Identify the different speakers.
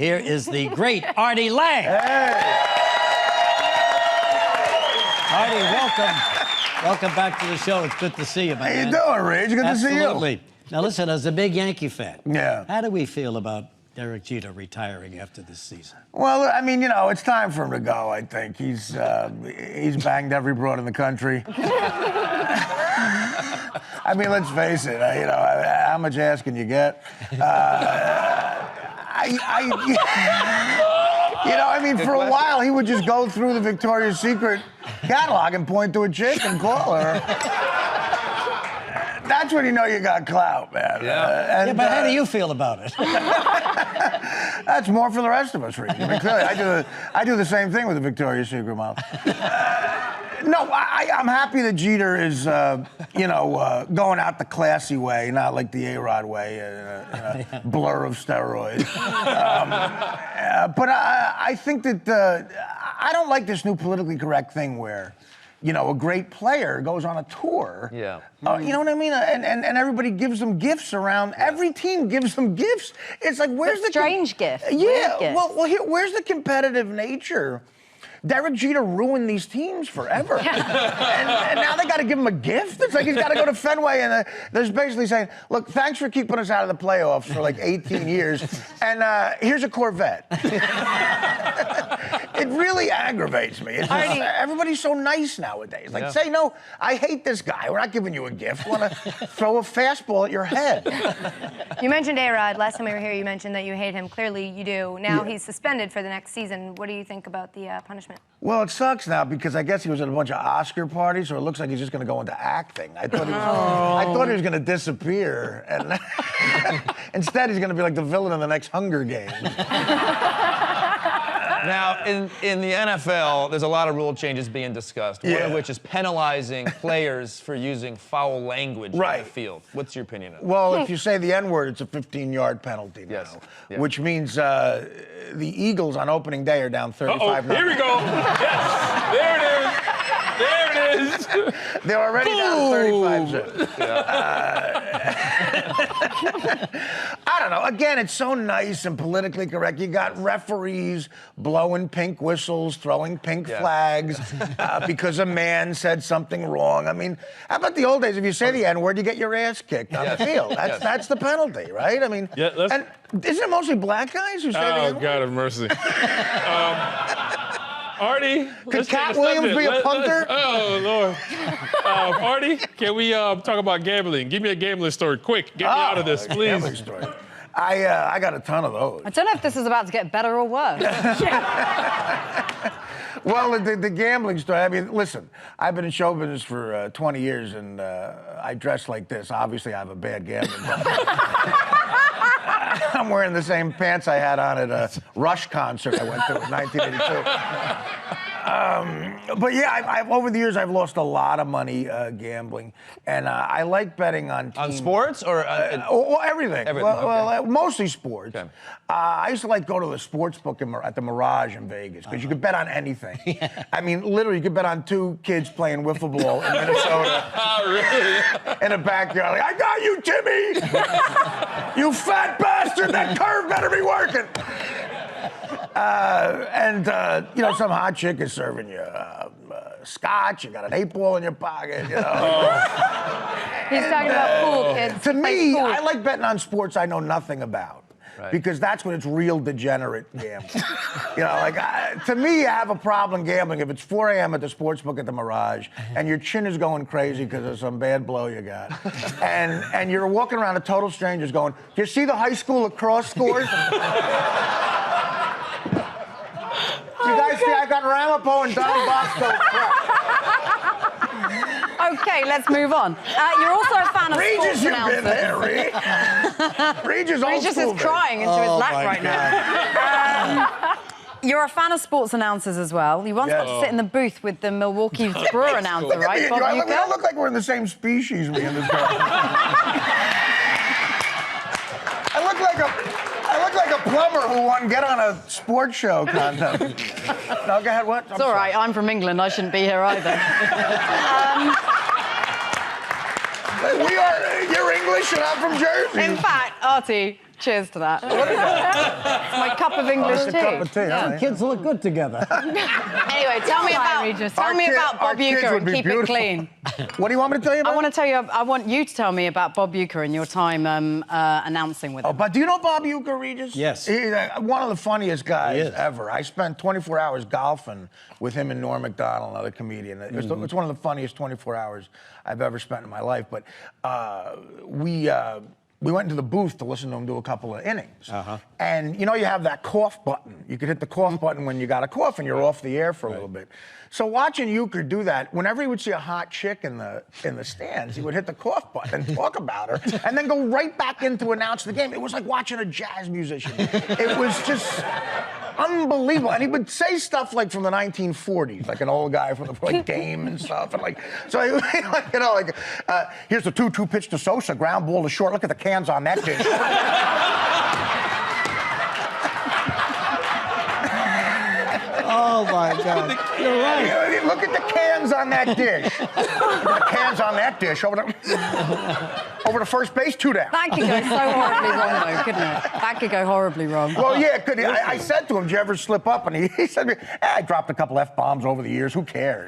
Speaker 1: Here is the great Artie Lange.
Speaker 2: Hey.
Speaker 1: Artie, welcome. Welcome back to the show. It's good to see you, man.
Speaker 2: How you doing, Rage? Good to see you.
Speaker 1: Absolutely. Now, listen, as a big Yankee fan,
Speaker 2: how
Speaker 1: do we feel about Derek Jeter retiring after this season?
Speaker 2: Well, I mean, you know, it's time for him to go, I think. He's banged every broad in the country. I mean, let's face it, you know, how much ass can you get? You know, I mean, for a while, he would just go through the Victoria's Secret catalog and point to a chick and call her. That's when you know you got clout, man.
Speaker 1: Yeah, but how do you feel about it?
Speaker 2: That's more for the rest of us, Reed. I mean, clearly, I do the same thing with the Victoria's Secret model. No, I'm happy that Jeter is, you know, going out the classy way, not like the ARod way, in a blur of steroids. But I think that I don't like this new politically correct thing where, you know, a great player goes on a tour.
Speaker 3: Yeah.
Speaker 2: You know what I mean? And everybody gives them gifts around. Yeah. Every team gives them gifts. It's like, where's the
Speaker 4: strange gift?
Speaker 2: Yeah. Well, here, where's the competitive nature? Derek Jeter ruined these teams forever. and now they got to give him a gift? It's like he's got to go to Fenway and they're basically saying, look, thanks for keeping us out of the playoffs for like 18 years, and here's a Corvette. It really aggravates me. It's just, everybody's so nice nowadays. Like, say, no, I hate this guy. We're not giving you a gift. We want to throw a fastball at your head.
Speaker 4: You mentioned ARod. Last time we were here, you mentioned that you hate him. Clearly, you do. Now he's suspended for the next season. What do you think about the punishment?
Speaker 2: Well, it sucks now because I guess he was at a bunch of Oscar parties, so it looks like he's just going to go into acting. I thought he was going to disappear, and instead he's going to be like the villain in the next Hunger Games.
Speaker 3: Now, in the NFL, there's a lot of rule changes being discussed, one of which is penalizing players for using foul language on the field. What's your opinion on that?
Speaker 2: Well, if you say the N-word, it's a 15-yard penalty now, which means the Eagles on opening day are down 35-0.
Speaker 5: Here we go. Yes, there it is. There it is.
Speaker 2: They're already down 35-0. I don't know. Again, it's so nice and politically correct. You got referees blowing pink whistles, throwing pink flags because a man said something wrong. I mean, how about the old days? If you say the N-word, you get your ass kicked on the field. That's the penalty, right? I mean, and isn't it mostly black guys who say the N-word?
Speaker 5: Oh, God have mercy. Artie,
Speaker 2: could Cat Williams be a punter?
Speaker 5: Oh, Lord. Artie, can we talk about gambling? Give me a gambling story, quick. Get me out of this, please.
Speaker 2: Gambling story. I got a ton of those.
Speaker 4: I don't know if this is about to get better or worse.
Speaker 2: Well, the gambling story, I mean, listen, I've been in show business for 20 years, and I dress like this. Obviously, I have a bad gambling problem. I'm wearing the same pants I had on at a Rush concert I went to in 1982. But yeah, over the years, I've lost a lot of money gambling, and I like betting on teams.
Speaker 3: On sports or
Speaker 2: everything? Well, mostly sports. Okay. I used to like go to the sports book at the Mirage in Vegas because you could bet on anything. I mean, literally, you could bet on two kids playing wiffle ball in Minnesota.
Speaker 5: Really?
Speaker 2: In a backyard. Like, I got you, Timmy! You fat bastard! That curve better be working! You know, some hot chick is serving you scotch, you got an 8-ball in your pocket, you know.
Speaker 4: He's talking about pool kids.
Speaker 2: To me, I like betting on sports I know nothing about. Because that's when it's real degenerate gambling. You know, like, to me, you have a problem gambling if it's 4 a.m. at the sports book at the Mirage and your chin is going crazy because of some bad blow you got. And you're walking around to total strangers going, do you see the high school lacrosse scores? You guys see I got Ramapo and Don Bosco crap.
Speaker 4: Okay, let's move on. You're also a fan of sports announcers.
Speaker 2: Regis
Speaker 4: is crying into his lap right now. You're a fan of sports announcers as well. You once got to sit in the booth with the Milwaukee Brewer announcer, right?
Speaker 2: We don't look like we're in the same species, me and this guy. I look like a plumber who won Get on a Sports Show contest. No, go ahead, what?
Speaker 4: It's all right, I'm from England. I shouldn't be here either.
Speaker 2: You're English and I'm from Jersey.
Speaker 4: In fact, Artie, Cheers to that. It's my cup of English tea.
Speaker 2: Cup of tea, huh?
Speaker 1: Kids look good together.
Speaker 4: Anyway, tell me about Bob Uecker and Keep It Clean.
Speaker 2: What do you want me to tell you about?
Speaker 4: I want you to tell me about Bob Uecker and your time announcing with him.
Speaker 2: Oh, but do you know Bob Uecker, Regis?
Speaker 1: Yes.
Speaker 2: He's one of the funniest guys
Speaker 1: is.
Speaker 2: ever. I spent 24 hours golfing with him and Norm Macdonald, another comedian. It's one of the funniest 24 hours I've ever spent in my life. But we went into the booth to listen to him do a couple of innings. And you know you have that cough button. You could hit the cough button when you got a cough and you're off the air for a little bit. So watching Uecker do that, whenever he would see a hot chick in the stands, he would hit the cough button and talk about her, and then go right back in to announce the game. It was like watching a jazz musician. It was just unbelievable. And he would say stuff like from the 1940s, like an old guy from the game and stuff. And so he would, here's the 2-2 pitch to Sosa, ground ball to short. Look at the cans on that dish.
Speaker 1: Oh, my God. You're right.
Speaker 2: Look at the cans on that dish. The cans on that dish over to first base, 2 down.
Speaker 4: That could go so horribly wrong, though, couldn't it? That could go horribly wrong.
Speaker 2: Well, yeah, it could. I said to him, "Did you ever slip up?" And he said, "I dropped a couple F-bombs over the years. Who cares?"